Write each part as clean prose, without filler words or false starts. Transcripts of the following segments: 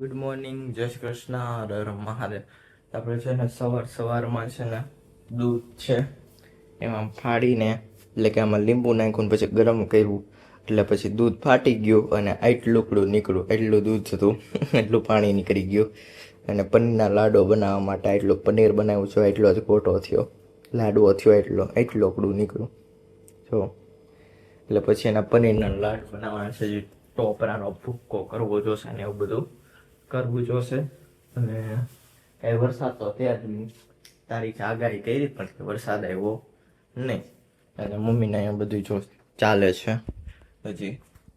Good morning, જય શ્રી કૃષ્ણ, હર હર મહાદેવ. આપણે છે ને સવારમાં છે ને દૂધ છે એમાં ફાડીને, એટલે કે આમાં લીંબુ નાખ્યું ને પછી ગરમ કર્યું, એટલે પછી દૂધ ફાટી ગયું અને આટલું નીકળ્યું, એટલું દૂધ હતું એટલું પાણી નીકળી ગયું. અને પનીરના લાડુ બનાવવા માટે એટલું પનીર બનાવ્યું છે, એટલો જ ખોટો થયો, લાડવો થયો એટલું નીકળ્યું જો. એટલે પછી એના પનીરના લાડુ બનાવવાના છે, જે ટોપરાનો ભૂક્કો કરવો જોશે ને એવું બધું કરવું જોશે. અને એ વરસાદ તો ત્યાં તારીખ આગાહી કરી પણ વરસાદ આવ્યો નહીં. અને મમ્મીને અહીંયા બધું જો ચાલે છે, હજી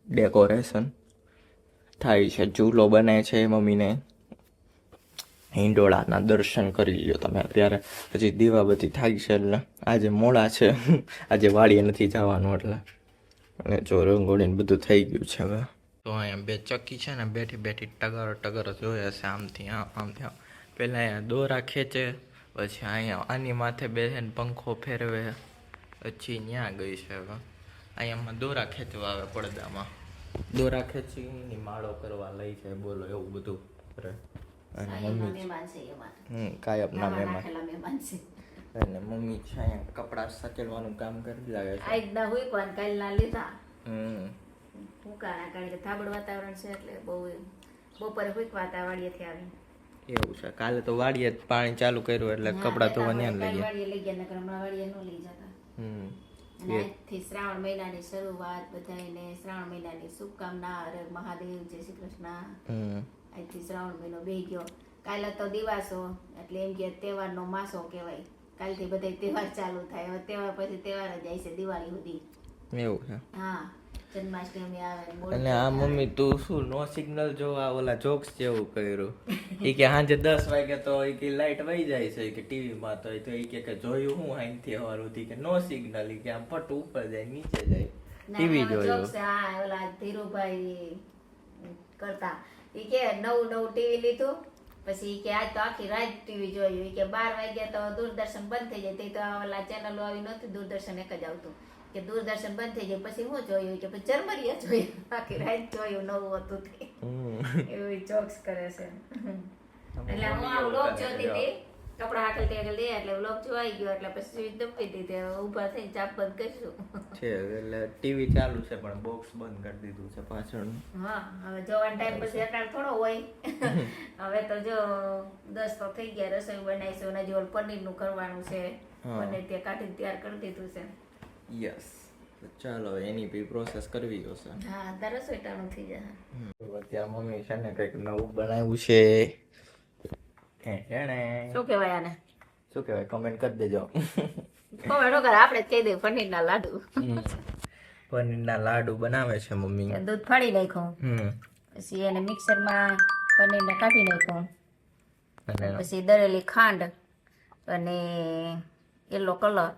ડેકોરેશન થાય છે, ચૂલો બને છે. મમ્મીને હિંડોળાના દર્શન કરી લ્યો તમે અત્યારે, પછી દીવાબત્તી થાય છે. એટલે આજે મોડા છે, આજે વાડીએ નથી જવાનું એટલે. અને જો રંગોળીને બધું થઈ ગયું છે હવે. તો અહીંયા બે ચક્કી છે ને, બેઠી બેઠી ટગર જોઈએ છે, આમથી આમથી આમ. પહેલાં અહીંયા દોરા ખેંચે, પછી અહીંયા આની માથે બેસે ને પંખો ફેરવે, પછી ત્યાં ગઈ છે હવે. અહીંયામાં દોરા ખેંચવા આવે, પડદામાં દોરા ખેંચીની માળો કરવા લઈ જાય, બોલો એવું બધું કરે. અને મમ્મી કાયમના મહેમાન અને મમ્મી છે અહીંયા કપડાં સકેલવાનું કામ કરી લાગે છે. કારણ કે થાબડ વાતાવરણ છે એટલે બપોરે હુંકવાતા વાડીએથી આવી એવું છે. કાલે તો વાડીએ પાણી ચાલુ કર્યું એટલે કપડાં ધોવા ત્યાં લઈ ગયા. વાડીએ લઈ ગયા, નકર હમણાં વાડીએ ન લઈ જતા. અને આજથી શ્રાવણ મહિનાની શરૂઆત, બધાને શ્રાવણ મહિનાની શુભકામના. હર મહાદેવ, જય શ્રી કૃષ્ણ. આજથી શ્રાવણ મહિનો બેહી ગયો. કાલે તો દિવાસો, એટલે એમ કે તહેવારનો માસો કહેવાય. કાલથી બધા તહેવાર ચાલુ થાય. હવે તહેવાર પછી તહેવાર જ જાય છે, દિવાળી સુધી. એવું છે. હા, જન્માષ્ટમી આવે. અને આ મમ્મી તું શું નો સિગ્નલ જોવા ઓલા જોક્સ જેવું કર્યું. એ કે સાંજે 10 વાગે તો એ કે લાઈટ વહી જાય છે કે ટીવીમાં, તો એ કે જોયું હું અહીંથી હવારું કે નો સિગ્નલ, કે આમ પટ ઉપર જાય નીચે જાય ટીવી જોયું. હા, ઓલા ધીરુભાઈ કરતા એ કે નવું ટીવી લીધું, પછી કે આજ તો આખી રાત ટીવી જોયું. કે 12 વાગ્યા તો દૂરદર્શન બંધ થઈ જાય, તે તો ઓલા ચેનલો આવી નહોતી, દૂરદર્શન એક જ આવતું. કે દૂરદર્શન બંધ થઈ જાય પછી હું જોયું, કે પછી જર્મરીયા જોયું, આખી રાત જોયું, નવું હતું તે. એવું જોક્સ કરે છે. એટલે હું આ વ્લોગ જોતી હતી, કપડા હાકલતી હાકલતી, એટલે વ્લોગ જોવાઈ ગયો, એટલે પછી દબી દીધી. ઊભા થઈને ચાપ બંધ કરીશું છે. એટલે ટીવી ચાલુ છે પણ બોક્સ બંધ કરી દીધું છે પાછળ. હા, હવે જોવાનો ટાઈમ પછી અટાણ થોડો હોય. હવે તો જો 10 તો થઈ ગયા, રસોઈ બનાવીશું. અને જો પનીર નું કરવાનું છે, પનીર ત્યાં કાઢીને તૈયાર કરી દીધું છે. યસ, ચાલો એની બી પ્રોસેસ કરવી જોશે. હા, તાર રસોઈ ટાણું થઈ જાય. અત્યારે મમ્મી છે ને કંઈક નવું બનાવ્યું છે. શું કહેવાય આને? શું કહેવાય કમેન્ટ કરી દેજો. કોમેન્ટ કર, આપણે જ કહી દઈએ પનીરના લાડુ. પનીરના લાડુ બનાવે છે મમ્મી. દૂધ ફાડી નાખ્યું, પછી એને મિક્સરમાં પનીરને કાઢી નાખ્યું, પછી દળેલી ખાંડ અને યલો કલર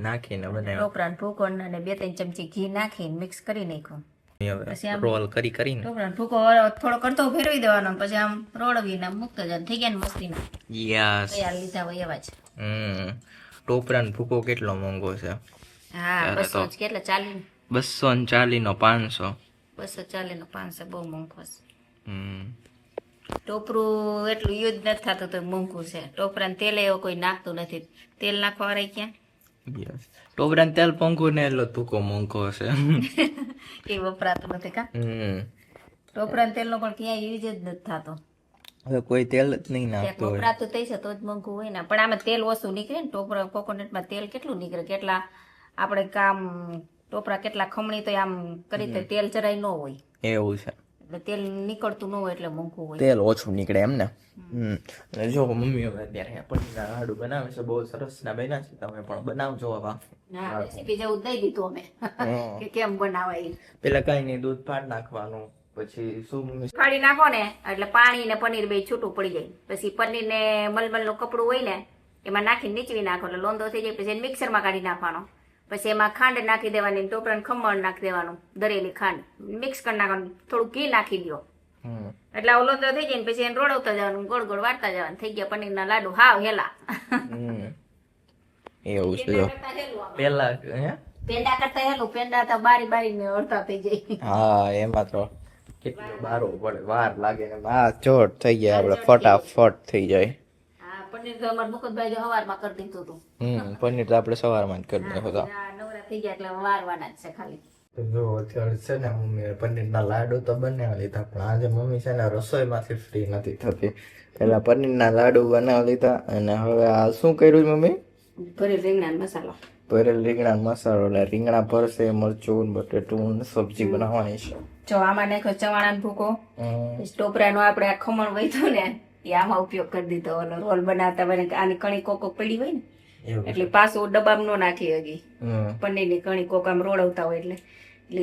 નાખીને બનાવ્યો. ટોપરાનો ભૂકો અને 2-3 ચમચી ઘી નાખીને મિક્સ કરી નાખ્યું. પછી આમ રોલ કરીને ટોપરાનો ભૂકો થોડો કરતો ફેરવી દેવાનો, પછી આમ રોળવીને મૂકતો જાય, થઈ ગયા ને મસ્તીના. યસ, તૈયાર લીધા હોય એવા જ. ટોપરાનો ભૂકો કેટલો મોંઘો છે? હા, 200 કેટલા 40? 240 નો 500. 240 નો 500 બહુ મોંઘો છે. ટોપરું એટલું યુઝ નથી થતું તો મોંઘું છે. ટોપરાને તેલ એવો કોઈ નાખતું નથી, તેલ નાખવા વાળા ક્યાં? યસ, ટોપરાનું તેલ મોંઘું ને એટલો ભૂકો મોંઘો છે. એ વપરાતું નથી કા? ટોપરાના તેલનો પણ ક્યાંય યુઝ જ નથી થતો. હવે કોઈ તેલ જ નહીં નાખતું હોય. વપરાતું થઈ છે તો જ મોંઘું હોય ને. પણ આમાં તેલ ઓછું નીકળે ને. ટોપરા કોકોનટમાં તેલ કેટલું નીકળે, કેટલા આપણે કામ ટોપરા કેટલા ખમણી તો આમ કરી તો તેલ જરાય ન હોય. એવું છે, એટલે તેલ નીકળતું ન હોય એટલે મોંઘું હોય. તેલ ઓછું નીકળે એમ ને. અને જો મમ્મી હવે અત્યારે પનીરના લાડુ બનાવે છે, બહુ સરસ ના બન્યા છે. તમે પણ બનાવજો હવે. હા, રેસીપી જેવું દઈ દીધું અમે કે કેમ બનાવાય. પેલા કઈ નહીં, દૂધ ફાડ નાખવાનું, પછી શું ફાડી નાખો ને એટલે પાણી ને પનીર બે છૂટું પડી જાય. પછી પનીર ને મલમલનું કપડું હોય ને એમાં નાખીને નીચવી નાખો એટલે લોંદો થઈ જાય. પછી મિક્સરમાં કાઢી નાખવાનો, પછી એમાં ખાંડ નાખી દેવાની, ટોપરાનું ખમણ નાખી દેવાનું, દરેલી ખાંડ મિક્સ કરી નાખવાનું, થોડું ઘી નાખી દો એટલે ઓલો તો થઈ જાય ને. પછી એને રોડવતા જવાનું, ગોળ ગોળ વાળતા જવાનું, થઈ ગયા પનીરના લાડુ હાવ હેલા. એવું છે. પેલા પેંડા કરતા હેલું, પેંડા તો બારી બારી ને અડધા થઈ જાય. હા, એમાં તો કેટલું બારો પડે વાર લાગે ને આ ચોટ થઈ જાય આપણે ફટાફટ થઈ જાય. હા પનીર તો અમાર મુકુદભાઈ જો હવારમાં કરી દીધું હતું. પનીર તો આપણે સવારમાં જ કરી નાખ્યો હતો. આ નવરા થઈ ગયા એટલે વારવાના જ છે ખાલી. તો જો અત્યારે છે ને મમ્મીએ પનીરના લાડુ તો બનાવી લીધા પણ આજે મમ્મી છે ને રસોઈમાંથી ફ્રી નથી થતી. પેલા પનીરના લાડુ બનાવી લીધા અને હવે આ શું કર્યું મમ્મી? ભરેલ રીંગણાનો મસાલો. ભરેલ રીંગણા મસાલો એટલે રીંગણા ભરશે મરચું બટેટું સબ્જી બનાવવાની છે. જો આમાં નાખ્યો ચવાણાનો ભૂકો. ટોપરાનો આપણે આ ખમણ વહીતું ને એ આમાં ઉપયોગ કરી દીધો. ઓલો રોલ બનાવતા બને આની કણી કોકો પડી હોય ને એટલે પાછું ડબ્બામાં નો નાખી હગી. પનીરની કણી કોક આમ રોળવતા હોય એટલે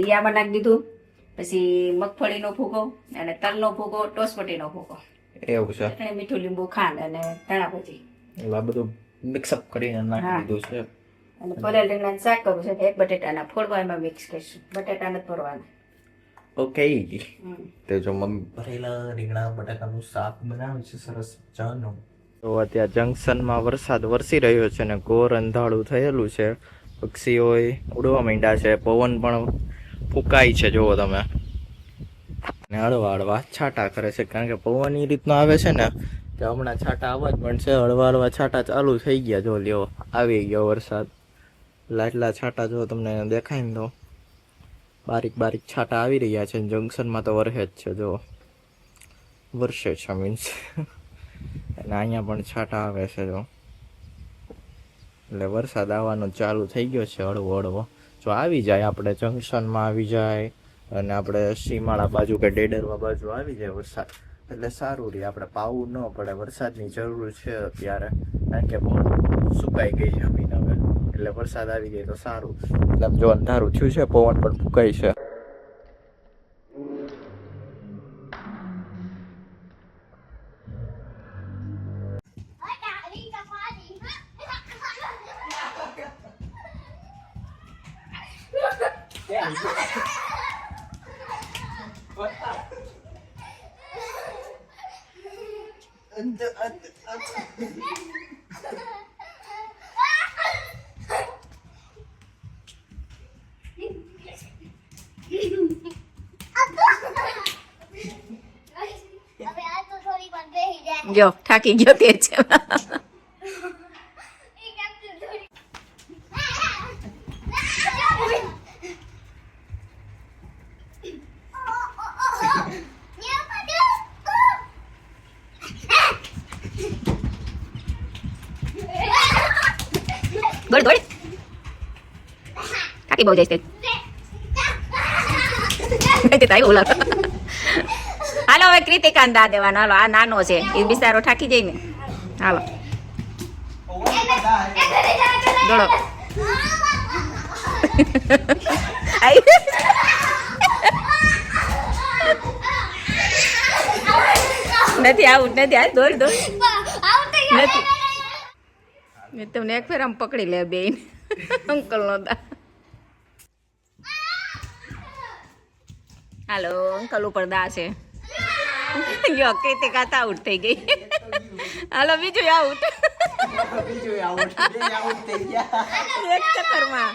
એ આમાં નાખી દીધું. પછી મગફળીનો ભૂકો અને તલનો ભૂકો ટોસપટીનો ભૂકો એવું છે. મીઠું લીંબુ ખાંડ અને ધાણા ભાજી એટલે આ બધું મિક્સઅપ કરીને નાખી દીધું છે. અને ભરેલ રીંગણાનું શાક કરવું છે. એક બટેટાના ફોડવા એમાં મિક્સ કરીશું. બટેટા નથી ભરવાના. ઓકે તો જો મમ્મી ભરેલા રીંગણા બટાકાનું શાક બનાવે છે સરસ મજાનું. તો અત્યારે જંકશનમાં વરસાદ વરસી રહ્યો છે ને ઘોર અંધારું થયેલું છે. પક્ષીઓ ઉડવા માંડ્યા છે. પવન પણ ફૂંકાય છે જુઓ તમે. ને હળવા હળવા છાંટા કરે છે કારણ કે પવન એ રીતનો આવે છે ને કે હમણાં છાંટા આવવા જ પણ છે. હળવા હળવા છાંટા ચાલુ થઈ ગયા. જો લ્યો આવી ગયો વરસાદ. લાટલા છાંટા જો તમને દેખાય ને તો બારીક બારીક છાંટા આવી રહ્યા છે. જંકશનમાં તો વરસે જ છે જો વરસે છે મીન્સ અને અહીંયા પણ છાંટા આવે છે જો એટલે વરસાદ આવવાનો ચાલુ થઈ ગયો છે હળવો હળવો. જો આવી જાય આપણે જંકશનમાં આવી જાય અને આપણે સીમાળા બાજુ કે ડેડરવા બાજુ આવી જાય વરસાદ એટલે સારું રહે. આપણે પાવું ન પડે. વરસાદની જરૂર છે અત્યારે કારણ કે બહુ સુકાઈ ગઈ જમીન હવે એટલે વરસાદ આવી જાય તો સારું. એટલે જો અંધારું થયું છે પવન પણ ફૂંકાય છે. જો થાકી ગયો તે છે. ગોળ ગોળ થાકી બહુ જાય તે તાઈ ઓલા. હાલો હવે કૃતિકાને દા દેવાનો. હાલો આ નાનો છે એ બિચારો થાકી જાય ને. હાલો દોડો. નથી આવું નથી. હાલ દોડ દોડ નથી. મેં તમને એક ફેર આમ પકડી લે બેન અંકલ નો દા. હાલો અંકલ ઉપર દા છે. યો કૃતિકા તો આઉટ થઈ ગઈ. હાલો બીજું આઉટ. એક ચક્કરમાં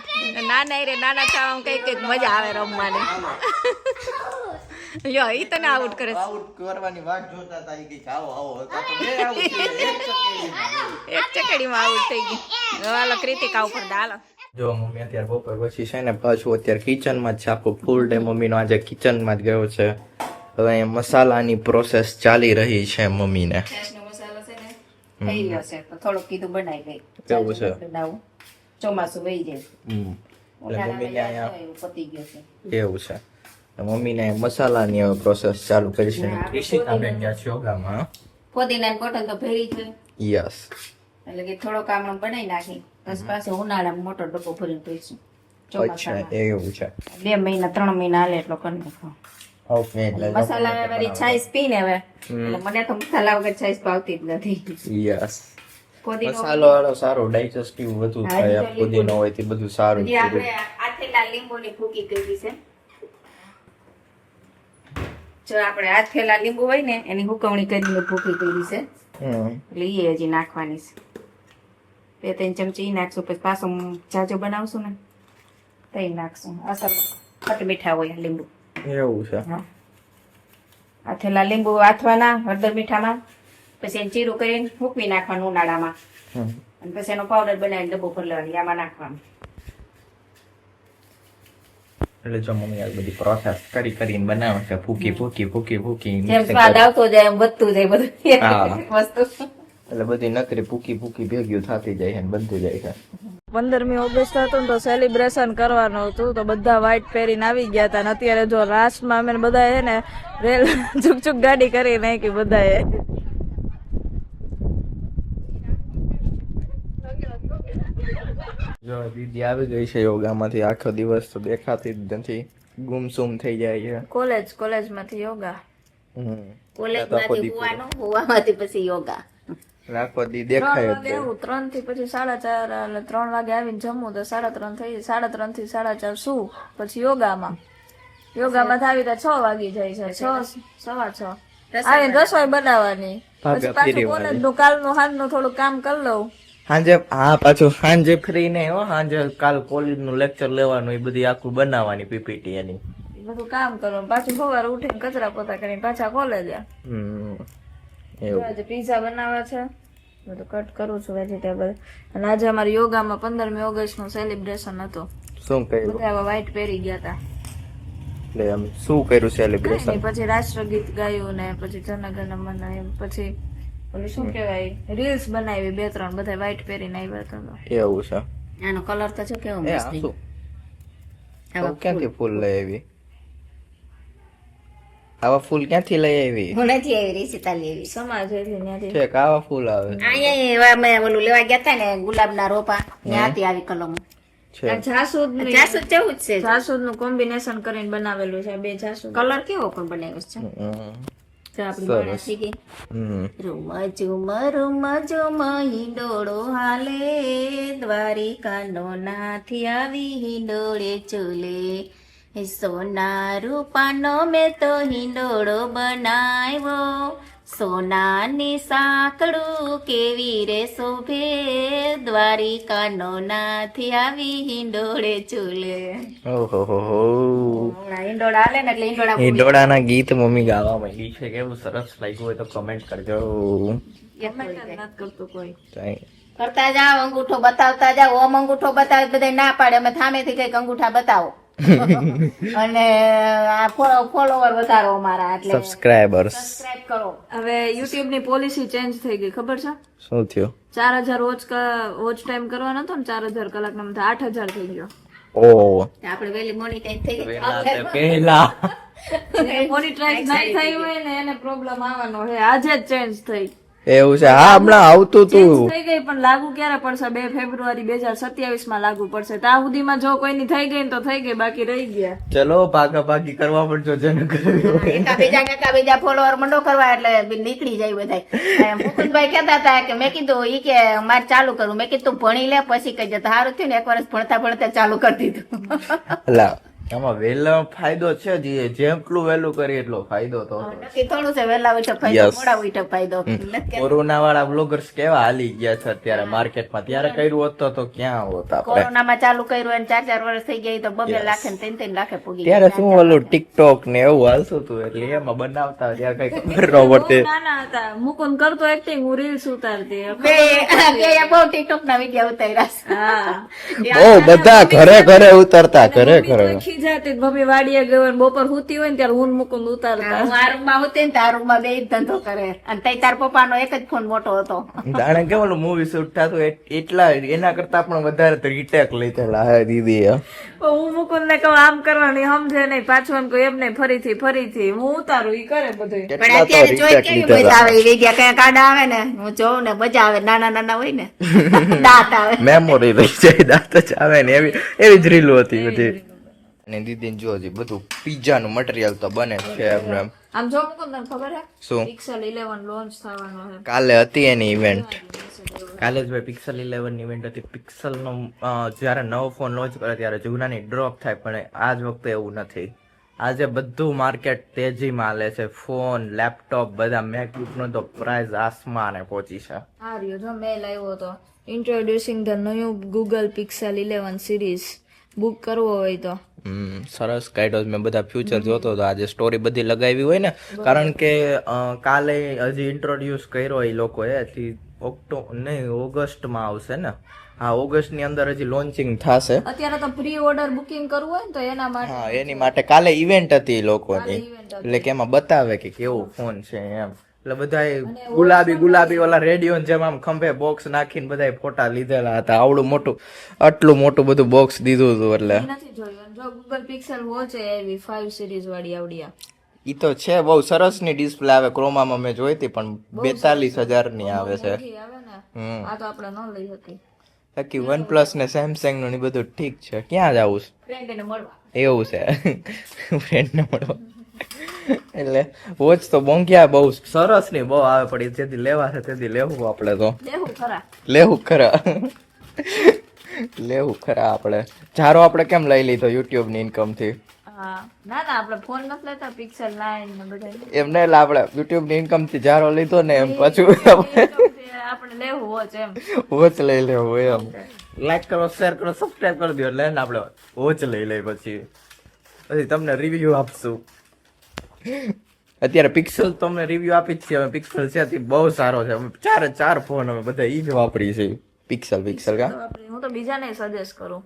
નાના રે નાના થવામાં કઈ કઈક મજા આવે રમવાની. યો ઈ તને આઉટ કરે છે. આઉટ કરવાની વાત જોતા હતા કે આવો આવો એક ચકડીમાં આઉટ થઈ ગઈ. હાલો કૃતિકા ઉપર દા. હાલો જો મમ્મી અત્યારે બપોર પછી છે ને પાછું અત્યારે કિચનમાં જ છે. આખો ફૂલ ડે મમ્મીનો આજે કિચનમાં જ ગયો છે. હવે અહીંયા મસાલાની પ્રોસેસ ચાલી રહી છે મમ્મીને. મસાલો છે ને થઈ ગયો છે તો થોડુંક કીધું બનાવી ગઈ. કેવું છે? ચોમાસું વહી જાય. એટલે મમ્મીને અહીંયા પતી ગયો છે એવું છે. મમ્મીને મસાલાની હવે પ્રોસેસ ચાલુ કરી છે. ઋષિકાબેન ગયા છે યોગામાં. ફોદીના બોટલ તો ભરી છે યસ એટલે કે થોડોક આમ બનાવી નાખી બસ પાછો ઉનાળામાં મોટો ડબ્બો ભરીને પીશું. અચ્છા એવું છે. 2 મહિના 3 મહિના હાલે એટલો કરી નાખો. ઓકે એટલે મસાલા વાળી છાશ પી ને હવે એટલે મને તો મસાલા વગર છાશ ભાવતી જ નથી. યસ ફોદીનો મસાલો વાળો સારો ડાયજેસ્ટિવ વધુ થાય. આ પુદીનો હોય તે બધું સારું જે આપણે આથેલા લીંબુની ભૂકી કરી છે. જો આપણે આથેલા લીંબુ હોય ને એની હુકવણી કરીને ભૂકી કરી છે એટલે એ હજી નાખવાની છે. 2-3 ચમચી નાખશું પછી પાછો જાજો બનાવશું ને તઈ નાખશું. અસર ખટ મીઠા હોય લીંબુ. એવું છે. હા આ થેલા લીંબુ આથવાના હળદર મીઠામાં, પછી એને ચીરું કરીને મૂકવી નાખવાનું ઉનાળામાં, અને પછી એનો પાવડર બનાવીને ડબ્બો ભરી લેવાની, આમાં નાખવાનું. એટલે જો મમ્મી આ બધી પ્રોસેસ કરીને બનાવે છે, ફૂકી જેમ સ્વાદ આવતો જાય એમ વધતું જાય બધું વસ્તુ. એટલે બધી નકરી ફૂકી ભેગ્યું થતી જાય છે ને બનતું જાય છે. 15મી ઓગસ્ટ હતું ને તો સેલિબ્રેશન કરવાનું હતું તો બધા વ્હાઈટ પહેરીને આવી ગયા હતા. અત્યારે જો લાસ્ટમાં અમે બધા છે ને રેલ ચૂક ગાડી કરી નાખી બધાએ. જો દીદી આવી ગઈ છે યોગામાંથી, આખો દિવસ તો દેખાતી જ નથી, ગુમસુમ થઈ જાય છે. કોલેજમાંથી યોગા, કોલેજમાંથી હોવાનું, હોવામાંથી પછી યોગા. આખો દી દેખાય જ 3 થી પછી 4:30 એટલે 3 વાગે આવીને જમવું તો 3:30 થઈ જાય, 3:30 થી 4:30 શું પછી યોગામાં આવી તો 6 વાગી જાય છે, 6 સવા 6 આવીને રસોઈ બનાવવાની, પછી પાછું કોલેજનું કાલનું હાંજનું થોડું કામ કરી લઉં. સાંજે પાછું સાંજે ફ્રી નહીં હો, સાંજે કાલ કોલેજ નું લેક્ચર લેવાનું, એ બધી આખું બનાવવાની પીપીટી એની બધું કામ કરવાનું, પાછું સવારે ઉઠીને કચરા પોતા કરીને પાછા કોલેજ. આજે પીઝા બનાવે છે, બધું કટ કરું છું વેજીટેબલ. અને આજે અમારી યોગામાં 15મી ઓગસ્ટ નું સેલિબ્રેશન હતું. શું કર્યું? બધા વ્હાઈટ પહેરી ગયા હતા. એટલે આમ શું કર્યું સેલિબ્રેશન? પછી રાષ્ટ્રગીત ગાયું ને પછી જનગણ મન, પછી ઓલું શું કહેવાય રીલ્સ બનાવી 2-3, બધા વ્હાઈટ પહેરીને આવ્યા હતા. એવું છે? આનો કલર તો જો કેવો મસ્ત છે. ક્યાંથી ફૂલ લઈ આવી? આવા ફૂલ ક્યાંથી લઈ આવી? હું નથી આવી રહી, સીતાલી આવી. સમાજ ત્યાંથી છે કે આવા ફૂલ આવે? અહીંયા મેં ઓલું લેવા ગયા હતા ને ગુલાબના રોપા, ત્યાંથી આવી કલમ છે. જાસૂદ જેવું જ છે, જાસૂદ નું કોમ્બિનેશન કરીને બનાવેલું છે, 2 જાસૂદ. કલર કેવો પણ બનાવ્યો છે. આપડી બનાસી ગઈ. રૂમ ઝુમ હિંડોળો હાલે, દ્વારિકાનો નાથી આવી હિંડોળે ચૂલે, સોના રૂપાનો મેં તો હિંડોળો બનાવ્યો, સોનાની સાંકળું કેવી રે શોભે, દ્વારિકાનો નાથી આવી હિંડોળે ચૂલે. હિંડોળા હાલે ને એટલે હિંડોળાના ગીત મમ્મી ગાવા માંડી છે, કેવું સરસ લાગ્યું હોય તો કમેન્ટ કરજો. કરતું કોઈ કરતા જાઓ, અંગૂઠો બતાવતા જાઓ. ઓમ અંગૂઠો બતાવે બધા ના પાડે, અમે થામેથી કઈક અંગૂઠા બતાવો અને ફોલોવર વધારો અમારા, એટલે સબસ્ક્રાઇબ કરો. હવે યુટ્યુબ ની પોલિસી ચેન્જ થઈ ગઈ, ખબર છે? શું થયું? 4000 વોચ ટાઈમ કરવાનો હતો ને, 4000 કલાકનો 8000 થઈ ગયો. આપણે વેલી મોનિટાઈઝ થઈ ગઈ. પહેલા મોનિટાઈઝ નહીં થઈ હોય ને એને પ્રોબ્લેમ આવવાનો છે, આજે જ ચેન્જ થઈ. એવું છે? હા, હમણાં આવતું તું. થઈ ગઈ પણ લાગુ ક્યારે પડશે? 2 ફેબ્રુઆરી 2027 માં લાગુ પડશે. ત્યાં સુધીમાં જો કોઈની થઈ ગઈ ને તો થઈ ગઈ, બાકી રહી ગયા. ચલો ભાગાભાગી કરવા પડજો, જેને કરવી હોય. એકા ફોલોવર મંડો કરવા એટલે નીકળી જાય બધા. મુકુંદભાઈ કહેતા હતા કે મેં કીધું ઈ કે મારે ચાલુ કરવું, મેં કીધું ભણી લે પછી કઈ જતા. સારું થયું ને, 1 વર્ષ ભણતા ચાલુ કરી દીધું. આમાં વહેલો ફાયદો છે, જેટલું વહેલું કરીએ એટલો ફાયદો તો નક્કી થોડું છે, વહેલા ઉઠે ફાયદો, મોડા ઉઠે ફાયદો. કોરોના વાળા બ્લોગર્સ કેવા હાલી ગયા છે અત્યારે માર્કેટમાં, ત્યારે કર્યું હોત તો ક્યાં હોત આપણે. કોરોનામાં ચાલુ કર્યું અને 4 વર્ષ થઈ ગયા તો 2 લાખ ને 3 લાખે પૂગી. ત્યારે શું ઓલું ટિકટોક ને એવું હાલતું હતું, એટલે એમાં બનાવતા ત્યારે કઈ ખબર ન પડતી. નાના હતા મુકુંદ કરતો એક્ટિંગ, હું રીલ્સ ઉતારતી. બહુ ટિકટોક ના વિડીયો ઉતાર્યા. બહુ બધા ઘરે ઉતારતા, ઘરે ખીજાતી મમ્મી વાડીએ ગયો ને બપોર હુતી હોય ને ત્યારે હું મુકુંદ ઉતારતા. હું આ રૂમમાં હોતી ને આ રૂમમાં બે ધંધો કરે, અને તઈ તાર પપ્પાનો એક જ ફોન મોટો હતો. જાણે કે ઓલું મૂવી શૂટ થતું એટલા એના કરતા પણ વધારે રીટેક લીધેલા હે દીદી. હું મુકુંદ ને કહું આમ કરવાની, સમજે નહીં, પાછું એમ કહું એમ નહીં, ફરીથી હું ઉતારું, ઈ કરે બધું. પણ અત્યારે જોઈ કેવી મજા આવે, વિડિયા કયા કાઢા આવે ને હું જોઉં ને મજા આવે. નાના હોય ને દાંત આવે, મેમોરી રહી જાય, દાંત જ આવે ને, એવી જ રીલો હતી બધી. અને દીદી જો હજી બધું પિઝા નું મટીરિયલ તો બને છે. આમ જો મુકુંદ તને ખબર હે શું પિક્સેલ 11 લોન્ચ થવાનો છે? કાલે હતી એની ઇવેન્ટ. કાલે જ ભાઈ પિક્સેલ 11 ની ઇવેન્ટ હતી. પિક્સેલ નો જયારે નવો ફોન લોન્ચ કરે ત્યારે જૂનાની ડ્રોપ થાય, પણ આજ વખતે એવું નથી. આજે બધું માર્કેટ તેજીમાં હાલે છે. ફોન, લેપટોપ, બધા મેકબુક નો તો પ્રાઇસ આસમાને પહોંચી છે. આ રહ્યો જો મેલ આવ્યો હતો, ઇન્ટ્રોડ્યુસિંગ the new Google pixel 11 series book કરવો હોય તો. સરસ કાઢ્યો છે. મેં બધા ફ્યુચર જોતો હતો આજે સ્ટોરી બધી લગાવી હોય ને, કારણ કે કાલે હજી ઇન્ટ્રોડ્યુસ કર્યો એ લોકોએ ઓગસ્ટમાં આવશે ને. હા, ઓગસ્ટની અંદર હજી લોન્ચિંગ થશે. અત્યારે તો પ્રી ઓર્ડર બુકિંગ કરવું હોય ને તો એના માટે. હા, એની માટે કાલે ઇવેન્ટ હતી એ લોકોની, એટલે કે એમાં બતાવે કે કેવો ફોન છે એમ. એટલે બધા ગુલાબી ઓલા રેડિયો જેમ આમ ખંભે બોક્સ નાખીને બધા ફોટા લીધેલા હતા. આટલું મોટું બધું બોક્સ દીધું હતું. એટલે નથી જોયું. જો ગૂગલ પિક્સેલ વોચ એવી 5 સિરીઝ વાળી આવડિયા. ઈ તો છે, બહુ સરસ ની ડિસ્પ્લે આવે. ક્રોમામાં મેં જોઈ હતી પણ 42,000 ની આવે છે. આવે ને આ તો આપણે ન લઈ હતી. બાકી OnePlus ને Samsung નું બધું ઠીક છે. ક્યાં જાવું છે? ફ્રેન્ડ ને મળવા. એવું છે, ફ્રેન્ડ ને મળવા. એટલે વોચ તો બોંગ્યા બહુ સરસ ની બહુ આવે પડી. જેથી લેવા છે તેથી લેવું આપણે તો. લેવું ખરા આપણે. જારો આપણે કેમ લઈ લીધો યુટ્યુબ ની ઇન્કમ થી? હા, ના આપણે ફોન નથી લેતા. પિક્સેલ 9 ને બધા એમ નહીં, આપણે યુટ્યુબ ની ઇન્કમ થી જારો લીધો ને એમ પાછું આપણે લેવું વોચ એમ. વોચ લઈ લેવું એમ. લાઈક કરો, શેર કરો, સબસ્ક્રાઇબ કરી દો એટલે આપણે વોચ લઈ લઈ. પછી તમને રિવ્યુ આપશું. અત્યારે પિક્સેલ તમને રિવ્યુ આપી જ છે. અમે પિક્સેલ છે તે બહુ સારો છે. અમે ચાર ફોન અમે બધા ઈ જ વાપરી છે. પિક્સેલ કા હું તો બીજાને સજેસ્ટ કરું.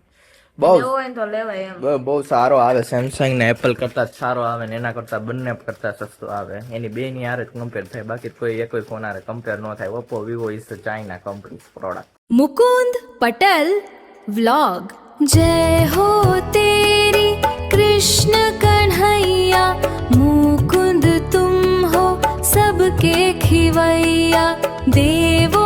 બહુ હોય તો લેવાય એમ. બહુ સારો આવે. સેમસંગ ને એપલ કરતા સારો આવે ને એના કરતા બંને કરતા સસ્તો આવે. એની બે ની હારે કમ્પેર થાય. બાકી કોઈ એક ફોન હારે કમ્પેર ન થાય. Oppo, Vivo is China company product. Mukund पटल व्लॉग. जय हो तेरी कृष्ण कन्हैया, मुकुंद तुम हो सबके खिवैया, देवो